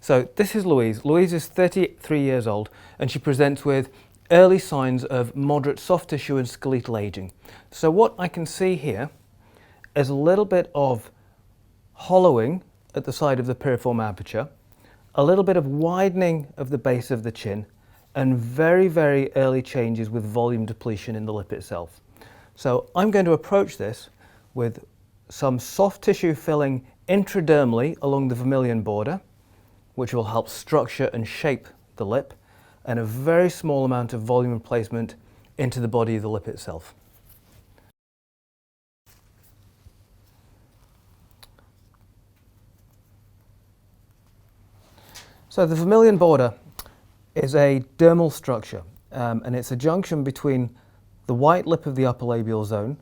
So this is Louise. Louise is 33 years old and she presents with early signs of moderate soft tissue and skeletal aging. So what I can see here is a little bit of hollowing at the side of the piriform aperture, a little bit of widening of the base of the chin, and very, very early changes with volume depletion in the lip itself. So I'm going to approach this with some soft tissue filling intradermally along the vermilion border, which will help structure and shape the lip, and a very small amount of volume placement into the body of the lip itself. So the vermilion border is a dermal structure, and it's a junction between the white lip of the upper labial zone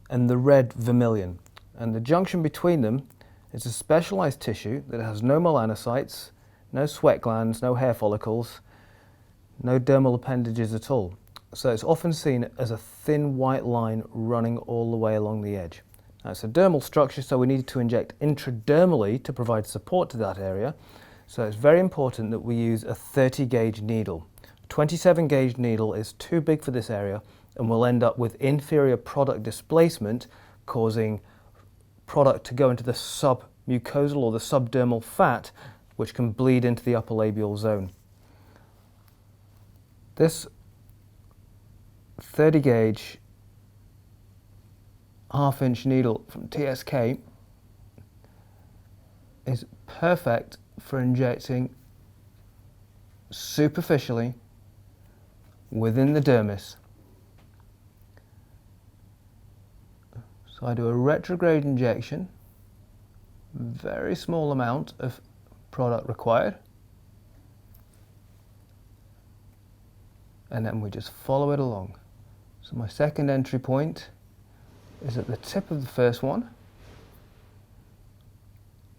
and the red vermilion. And the junction between them is a specialized tissue that has no melanocytes, no sweat glands, no hair follicles, no dermal appendages at all. So it's often seen as a thin white line running all the way along the edge. Now it's a dermal structure, so we need to inject intradermally to provide support to that area. So it's very important that we use a 30 gauge needle. A 27 gauge needle is too big for this area and we'll end up with inferior product displacement, causing product to go into the submucosal or the subdermal fat, which can bleed into the upper labial zone. This 30 gauge half-inch needle from TSK is perfect for injecting superficially within the dermis. So I do a retrograde injection, very small amount of product required, and then we just follow it along. So my second entry point is at the tip of the first one,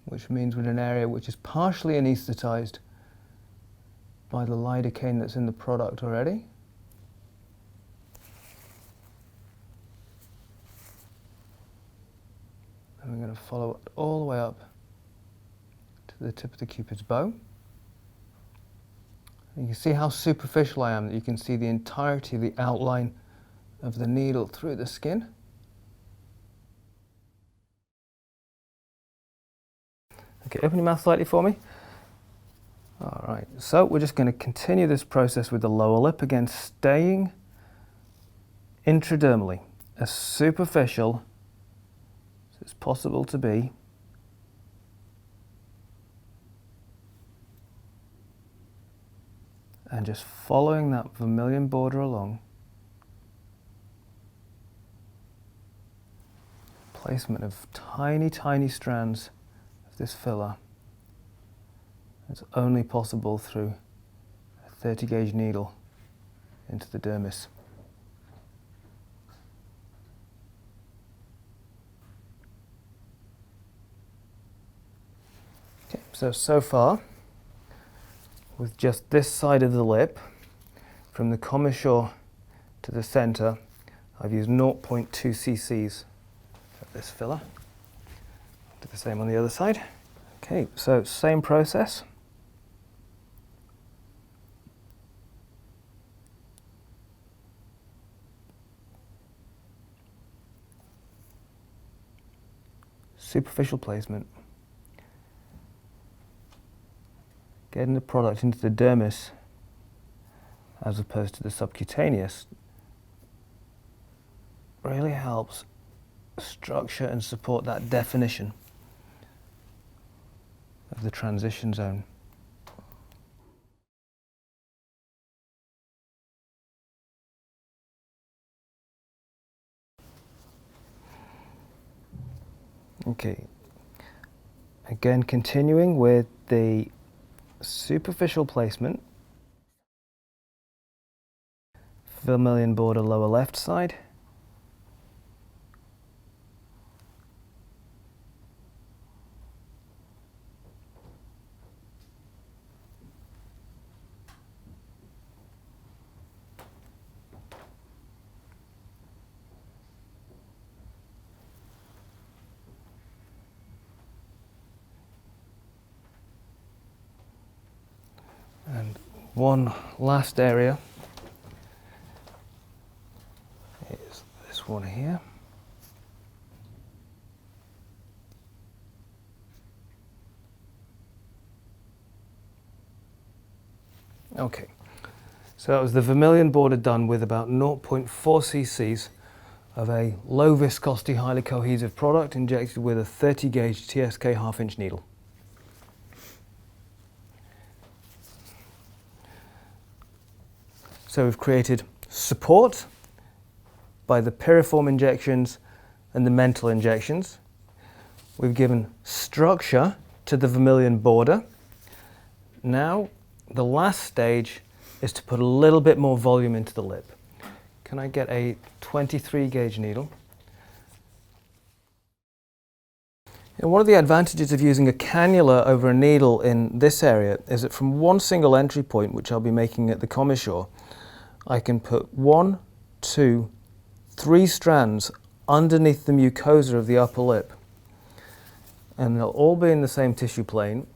which means we're in an area which is partially anesthetized by the lidocaine that's in the product already. And we're going to follow it all the way up to the tip of the Cupid's bow. And you can see how superficial I am, that you can see the entirety of the outline of the needle through the skin. Okay, open your mouth slightly for me. All right, so we're just going to continue this process with the lower lip, again staying intradermally, as superficial as it's possible to be. And just following that vermilion border along. Placement of tiny, tiny strands of this filler. It's only possible through a 30 gauge needle into the dermis. Okay, so far, with just this side of the lip, from the commissure to the center, I've used 0.2 cc's of this filler. Do the same on the other side. Okay, so same process. Superficial placement. Getting the product into the dermis as opposed to the subcutaneous really helps structure and support that definition of the transition zone. Okay, again continuing with the superficial placement, vermilion border lower left side, One last area is this one here. Okay, so that was the Vermilion border done with about 0.4 cc's of a low viscosity, highly cohesive product injected with a 30 gauge TSK half-inch needle. So we've created support by the piriform injections and the mental injections. We've given structure to the Vermilion border. Now the last stage is to put a little bit more volume into the lip. Can I get a 23 gauge needle? And one of the advantages of using a cannula over a needle in this area is that from one single entry point, which I'll be making at the commissure, I can put 1, 2, 3 strands underneath the mucosa of the upper lip. And they'll all be in the same tissue plane.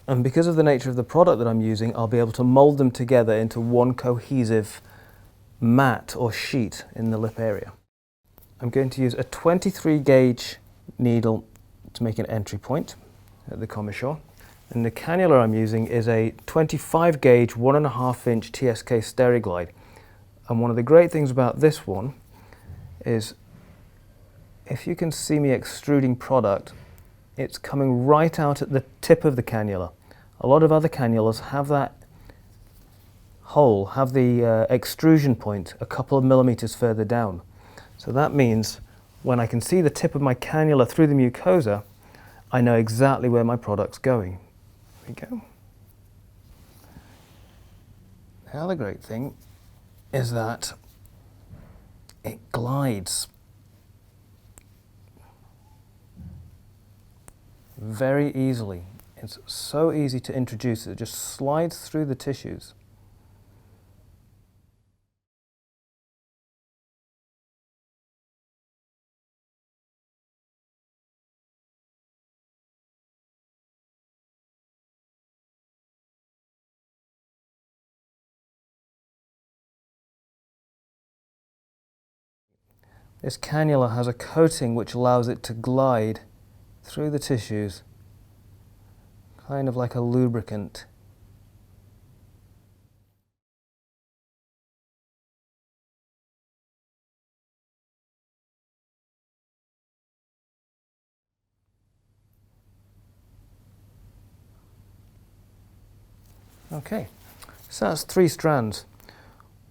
And because of the nature of the product that I'm using, I'll be able to mold them together into one cohesive mat or sheet in the lip area. I'm going to use a 23 gauge needle to make an entry point at the commissure. And the cannula I'm using is a 25 gauge 1.5 inch TSK Steriglide. And one of the great things about this one is if you can see me extruding product, it's coming right out at the tip of the cannula. A lot of other cannulas have that hole, have the extrusion point a couple of millimeters further down. So that means when I can see the tip of my cannula through the mucosa, I know exactly where my product's going. There we go. The other great thing is that it glides very easily. It's so easy to introduce, it just slides through the tissues. This cannula has a coating which allows it to glide through the tissues, kind of like a lubricant. Okay, so that's 3 strands.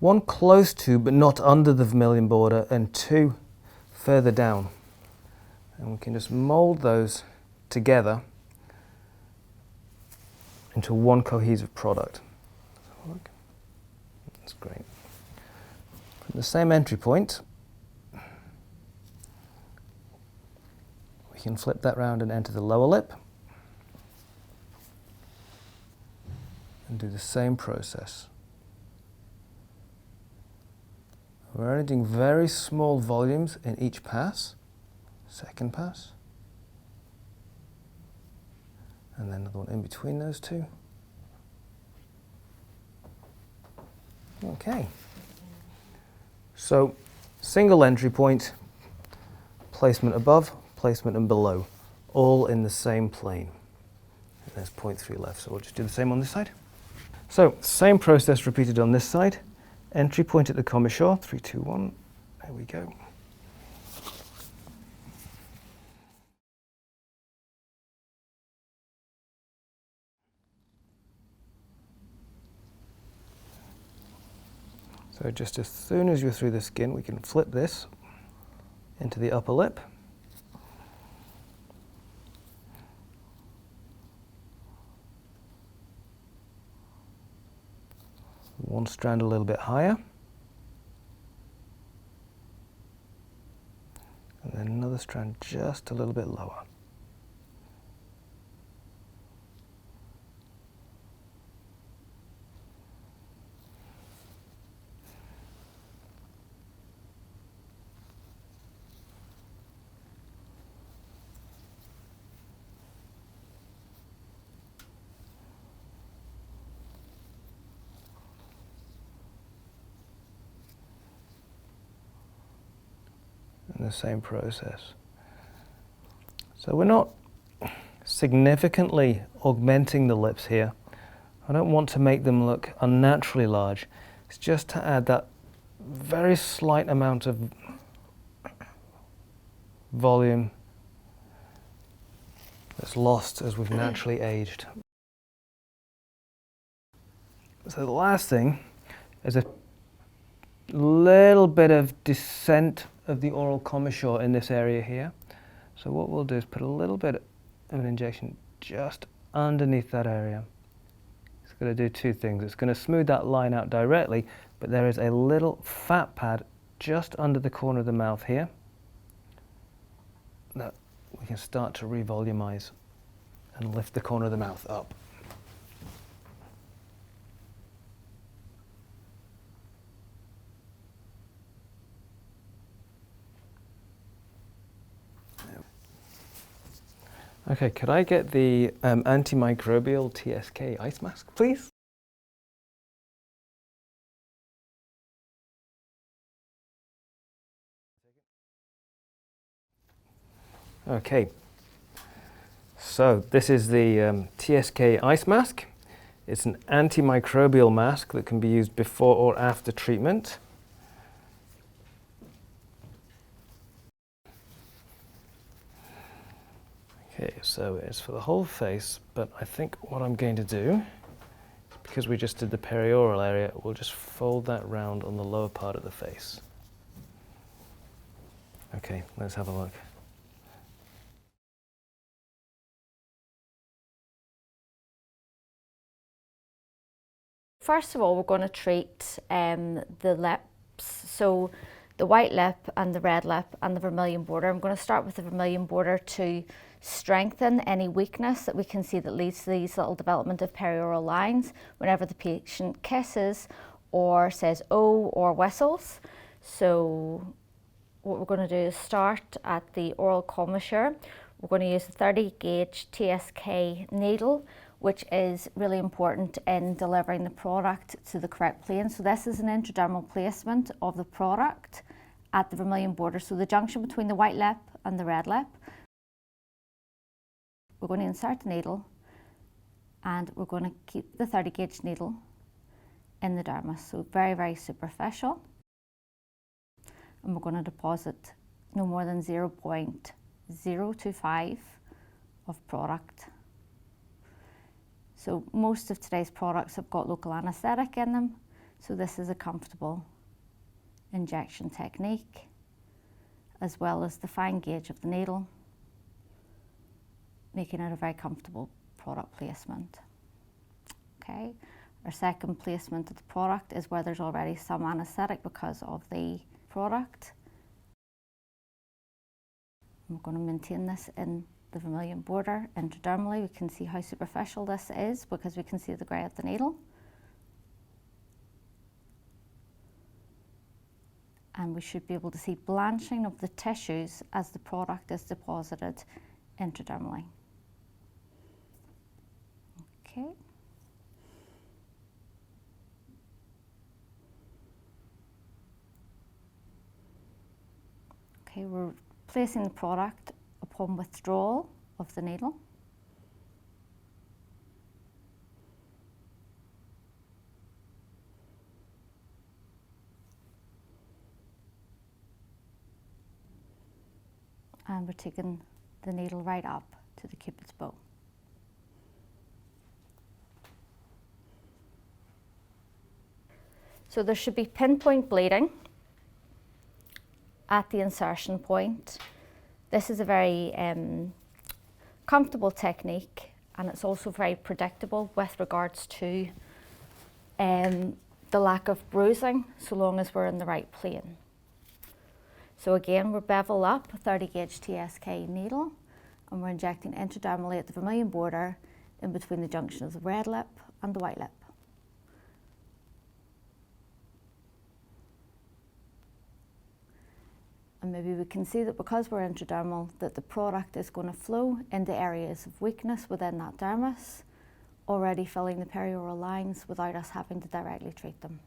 1 close to but not under the Vermilion border, and 2 further down. And we can just mold those together into one cohesive product. Look. That's great. From the same entry point, we can flip that round and enter the lower lip and do the same process. We're only doing very small volumes in each pass. Second pass. And then another one in between those two. Okay. So, single entry point, placement above, placement and below, all in the same plane. And there's 0.3 left, so we'll just do the same on this side. So, same process repeated on this side. Entry point at the commissure, 3, 2, 1, there we go. So just as soon as you're through the skin, we can flip this into the upper lip. One strand a little bit higher. And then another strand just a little bit lower. in the same process. So we're not significantly augmenting the lips here. I don't want to make them look unnaturally large. It's just to add that very slight amount of volume that's lost as we've naturally aged. So the last thing is a little bit of descent of the oral commissure in this area here. So what we'll do is put a little bit of an injection just underneath that area. It's going to do two things. It's going to smooth that line out directly, but there is a little fat pad just under the corner of the mouth here that we can start to revolumize and lift the corner of the mouth up. Okay, could I get the antimicrobial TSK ice mask, please? Okay, so this is the TSK ice mask. It's an antimicrobial mask that can be used before or after treatment. Okay, so it's for the whole face, but I think what I'm going to do, because we just did the perioral area, we'll just fold that round on the lower part of the face. Okay, let's have a look. First of all, we're going to treat the lips. So the white lip and the red lip and the vermilion border. I'm going to start with the vermilion border to strengthen any weakness that we can see that leads to these little development of perioral lines whenever the patient kisses or says oh or whistles. So what we're going to do is start at the oral commissure. We're going to use a 30 gauge TSK needle, which is really important in delivering the product to the correct plane. So this is an intradermal placement of the product at the vermilion border, so the junction between the white lip and the red lip. We're going to insert the needle and we're going to keep the 30 gauge needle in the dermis, so very, very superficial. And we're going to deposit no more than 0.025 of product. So most of today's products have got local anaesthetic in them, so this is a comfortable injection technique, as well as the fine gauge of the needle, making it a very comfortable product placement. Okay, our second placement of the product is where there's already some anaesthetic because of the product. We're going to maintain this in the vermilion border intradermally. We can see how superficial this is because we can see the grey of the needle. And we should be able to see blanching of the tissues as the product is deposited intradermally. Okay. Okay, we're placing the product upon withdrawal of the needle. And we're taking the needle right up to the cupid's bow. So there should be pinpoint bleeding at the insertion point. This is a very comfortable technique, and it's also very predictable with regards to the lack of bruising, so long as we're in the right plane. So again, we're bevel up a 30 gauge TSK needle, and we're injecting intradermally at the vermilion border in between the junction of the red lip and the white lip. And maybe we can see that because we're intradermal, that the product is going to flow into areas of weakness within that dermis, already filling the perioral lines without us having to directly treat them.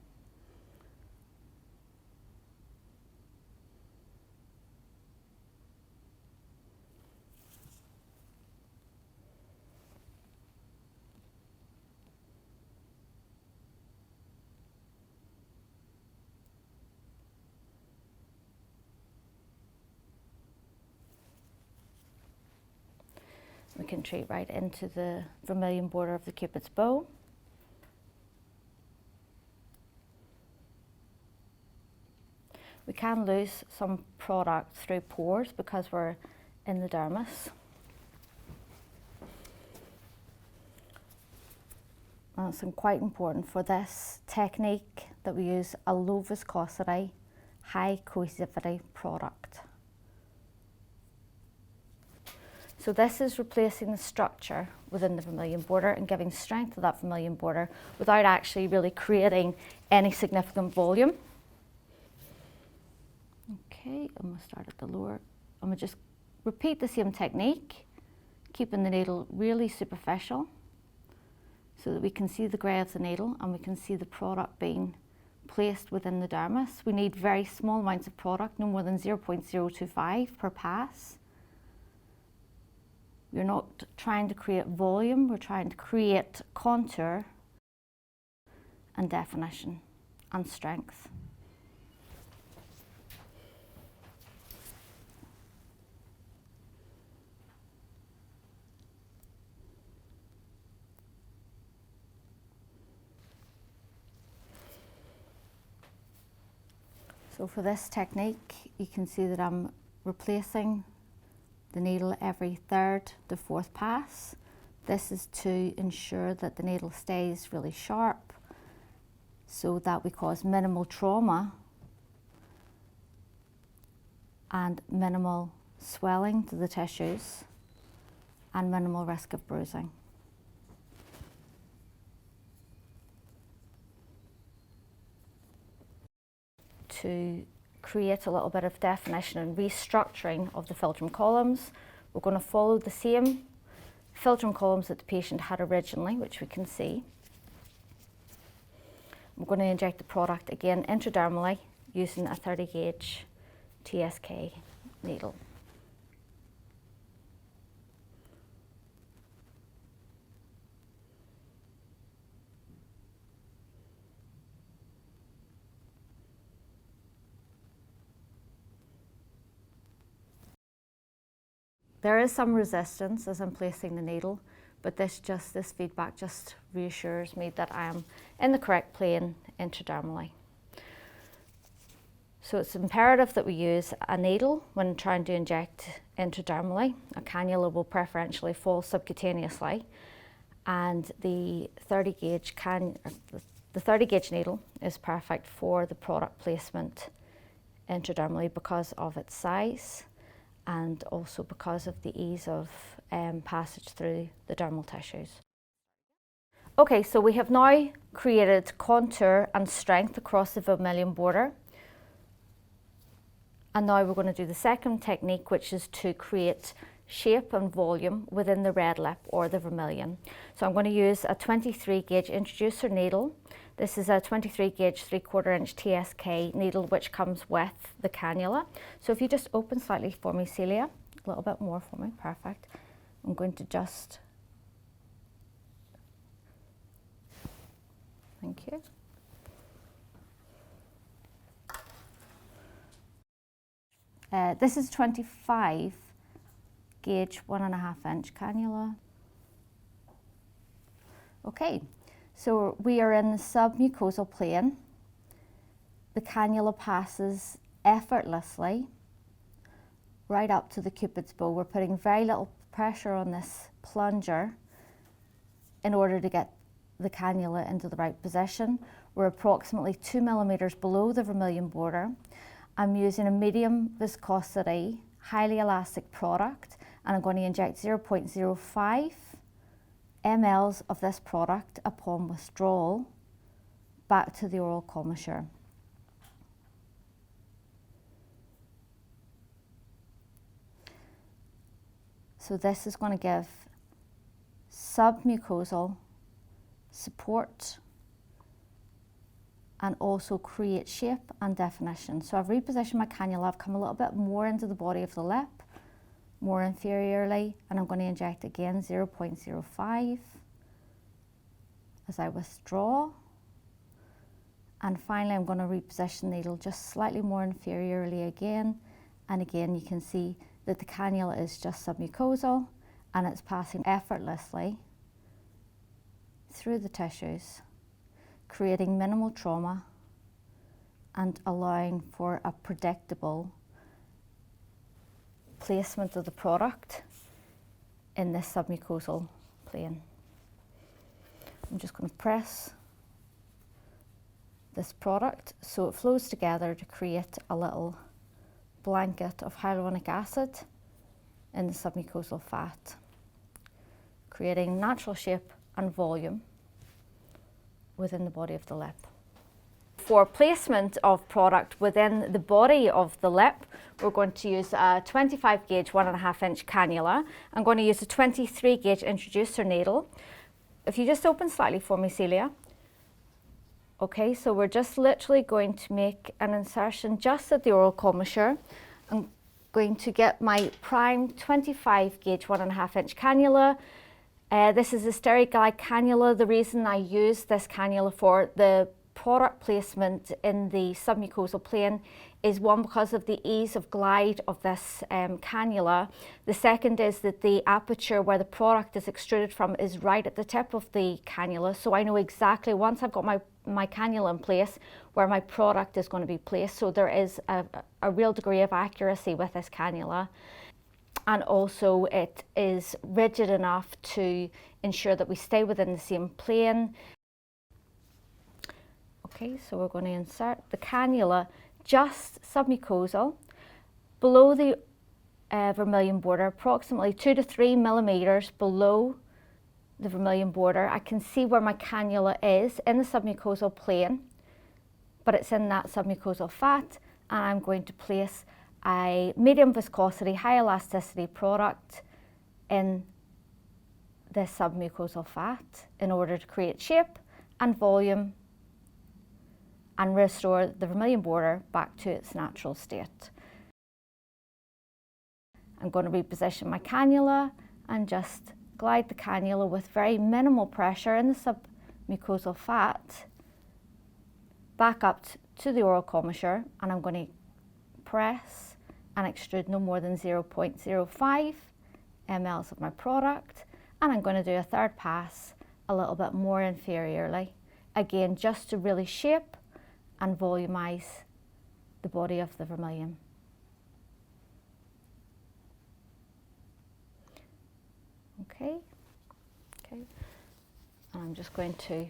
We can treat right into the vermilion border of the Cupid's bow. We can lose some product through pores because we're in the dermis. And it's quite important for this technique that we use a low viscosity, high cohesivity product. So this is replacing the structure within the vermilion border and giving strength to that vermilion border without actually really creating any significant volume. Okay, I'm going to start at the lower. I'm going to just repeat the same technique, keeping the needle really superficial so that we can see the grey of the needle and we can see the product being placed within the dermis. We need very small amounts of product, no more than 0.025 per pass. We're not trying to create volume, we're trying to create contour and definition and strength. So for this technique, you can see that I'm replacing the needle every third to fourth pass. This is to ensure that the needle stays really sharp so that we cause minimal trauma and minimal swelling to the tissues and minimal risk of bruising. To create a little bit of definition and restructuring of the philtrum columns, we're going to follow the same philtrum columns that the patient had originally, which we can see. We're going to inject the product again intradermally using a 30 gauge TSK needle. There is some resistance as I'm placing the needle, but this feedback just reassures me that I am in the correct plane intradermally. So it's imperative that we use a needle when trying to inject intradermally. A cannula will preferentially fall subcutaneously, and the 30 gauge needle is perfect for the product placement intradermally because of its size and also because of the ease of passage through the dermal tissues. Okay, so we have now created contour and strength across the vermilion border. And now we're going to do the second technique, which is to create shape and volume within the red lip or the vermilion. So I'm going to use a 23 gauge introducer needle. This is a 23 gauge 3/4 inch TSK needle which comes with the cannula. So if you just open slightly for me, Celia, a little bit more for me, perfect. I'm going to just, thank you. This is 25 gauge 1.5 inch cannula. Okay, so we are in the submucosal plane. The cannula passes effortlessly right up to the Cupid's bow. We're putting very little pressure on this plunger in order to get the cannula into the right position. We're approximately 2 millimeters below the vermilion border. I'm using a medium viscosity, highly elastic product, and I'm going to inject 0.05 mLs of this product upon withdrawal back to the oral commissure. So this is going to give submucosal support and also create shape and definition. So I've repositioned my cannula, I've come a little bit more into the body of the lip, more inferiorly, and I'm going to inject again 0.05 as I withdraw. And finally I'm going to reposition the needle just slightly more inferiorly again, and again you can see that the cannula is just submucosal and it's passing effortlessly through the tissues, creating minimal trauma and allowing for a predictable placement of the product in this submucosal plane. I'm just going to press this product so it flows together to create a little blanket of hyaluronic acid in the submucosal fat, creating natural shape and volume within the body of the lip. For placement of product within the body of the lip, we're going to use a 25 gauge 1.5 inch cannula. I'm going to use a 23 gauge introducer needle. If you just open slightly for me, Celia. Okay, so we're just literally going to make an insertion just at the oral commissure. I'm going to get my prime 25 gauge 1.5 inch cannula. This is a SteriGlide cannula. The reason I use this cannula for the product placement in the submucosal plane is one, because of the ease of glide of this cannula. The second is that the aperture where the product is extruded from is right at the tip of the cannula, so I know exactly, once I've got my cannula in place, where my product is going to be placed. So there is a real degree of accuracy with this cannula, and also it is rigid enough to ensure that we stay within the same plane. Okay, so we're going to insert the cannula just submucosal below the vermilion border, approximately 2 to 3 millimeters below the vermilion border. I can see where my cannula is in the submucosal plane, but it's in that submucosal fat, and I'm going to place a medium viscosity, high elasticity product in this submucosal fat in order to create shape and volume and restore the vermilion border back to its natural state. I'm going to reposition my cannula and just glide the cannula with very minimal pressure in the submucosal fat back up to the oral commissure, and I'm going to press and extrude no more than 0.05 mLs of my product, and I'm going to do a third pass a little bit more inferiorly, again just to really shape and volumize the body of the vermilion. Okay, and I'm just going to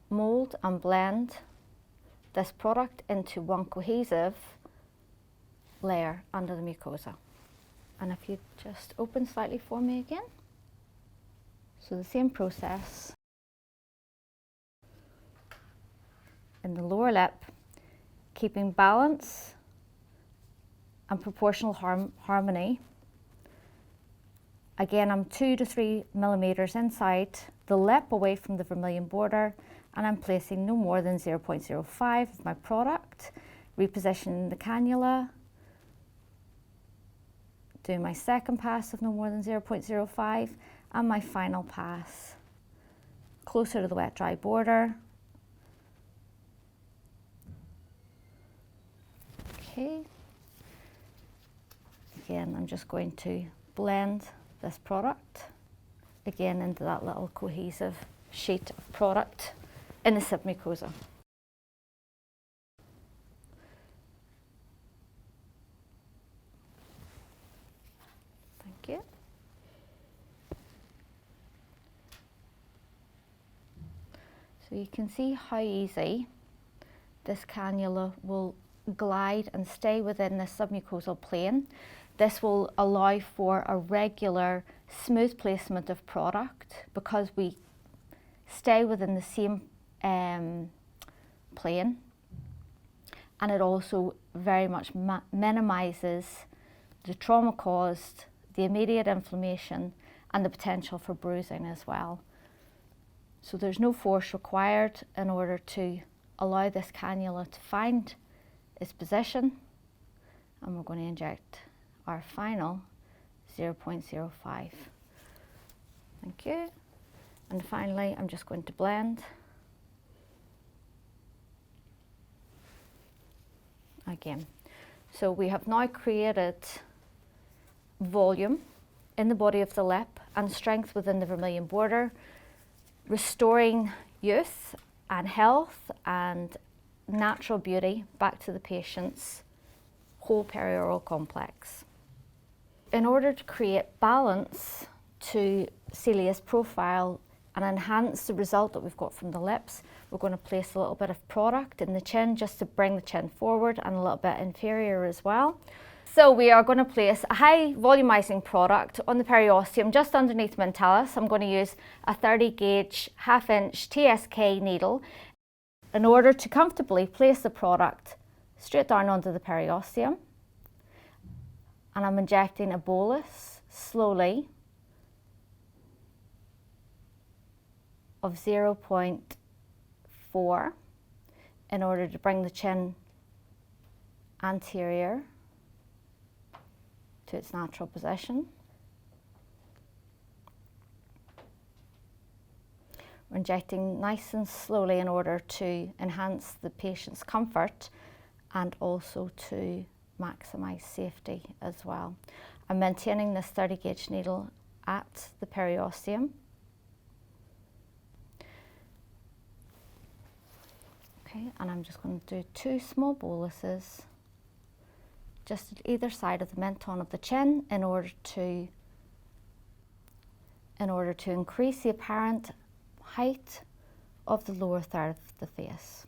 mold and blend this product into one cohesive layer under the mucosa. And if you just open slightly for me again. So the same process in the lower lip, keeping balance and proportional harmony. Again, I'm 2 to 3 millimeters inside the lip away from the vermilion border, and I'm placing no more than 0.05 of my product, repositioning the cannula, doing my second pass of no more than 0.05, and my final pass closer to the wet dry border. Okay. Again, I'm just going to blend this product again into that little cohesive sheet of product in the submucosa. Thank you. So you can see how easy this cannula will glide and stay within the submucosal plane. This will allow for a regular, smooth placement of product because we stay within the same plane, and it also very much minimises the trauma caused, the immediate inflammation, and the potential for bruising as well. So there's no force required in order to allow this cannula to find its position, and we're going to inject our final 0.05. Thank you. And finally, I'm just going to blend again. So we have now created volume in the body of the lip and strength within the vermilion border, restoring youth and health and natural beauty back to the patient's whole perioral complex. In order to create balance to Celia's profile and enhance the result that we've got from the lips, we're going to place a little bit of product in the chin just to bring the chin forward and a little bit inferior as well. So we are going to place a high volumizing product on the periosteum just underneath mentalis. I'm going to use a 30 gauge 1/2 inch TSK needle in order to comfortably place the product straight down onto the periosteum. And I'm injecting a bolus slowly of 0.4 in order to bring the chin anterior to its natural position. We're injecting nice and slowly in order to enhance the patient's comfort and also to maximise safety as well. I'm maintaining this 30 gauge needle at the periosteum. Okay, and I'm just going to do 2 small boluses just at either side of the menton of the chin in order to increase the apparent height of the lower third of the face.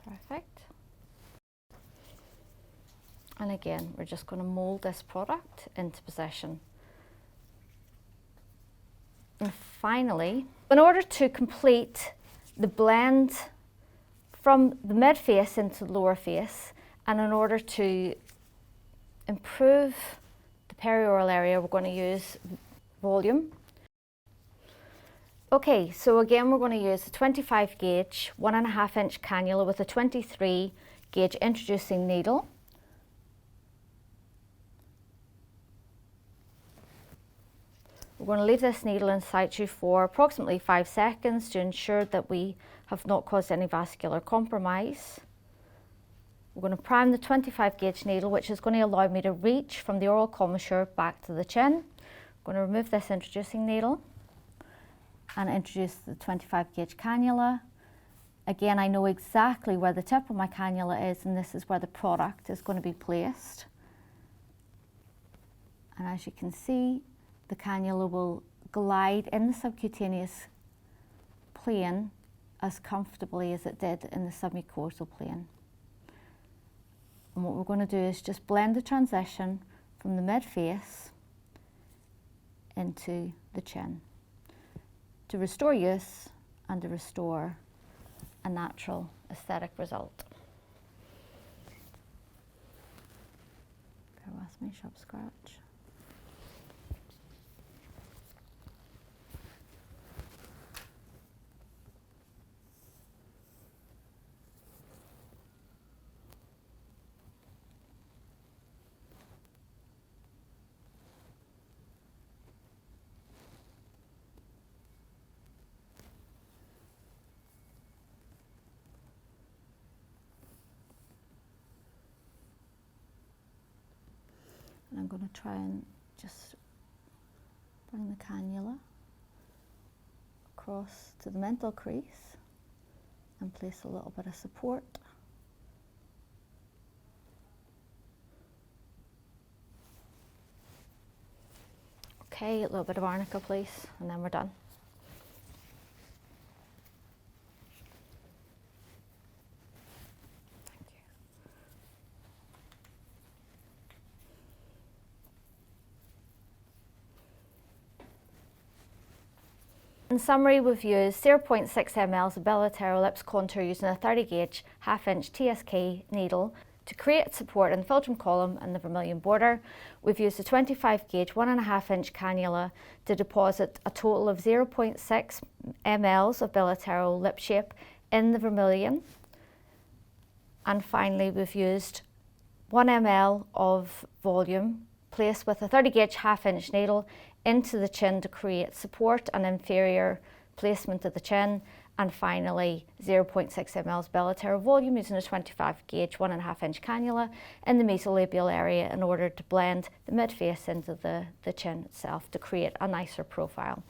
Perfect. And again, we're just going to mould this product into position. And finally, in order to complete the blend from the mid face into the lower face, and in order to improve the perioral area, we're going to use volume. Okay, so again, we're going to use a 25 gauge 1.5 inch cannula with a 23 gauge introducing needle. We're going to leave this needle in situ for approximately 5 seconds to ensure that we have not caused any vascular compromise. We're going to prime the 25 gauge needle, which is going to allow me to reach from the oral commissure back to the chin. I'm going to remove this introducing needle and introduce the 25 gauge cannula. Again, I know exactly where the tip of my cannula is, and this is where the product is going to be placed. And as you can see, the cannula will glide in the subcutaneous plane as comfortably as it did in the submucosal plane. And what we're going to do is just blend the transition from the mid-face into the chin to restore youth and to restore a natural aesthetic result. Bear with me, sharp scratch. And I'm going to try and just bring the cannula across to the mental crease and place a little bit of support. Okay, a little bit of arnica, please, and then we're done. In summary, we've used 0.6 ml of bilateral lips contour using a 30 gauge 1/2 inch TSK needle to create support in the philtrum column and the vermilion border. We've used a 25 gauge 1.5 inch cannula to deposit a total of 0.6 ml of bilateral lip shape in the vermilion. And finally, we've used 1 ml of volume place with a 30 gauge half-inch needle into the chin to create support and inferior placement of the chin. And finally, 0.6 ml bilateral volume using a 25 gauge 1.5 inch cannula in the mesolabial area in order to blend the mid-face into the chin itself to create a nicer profile.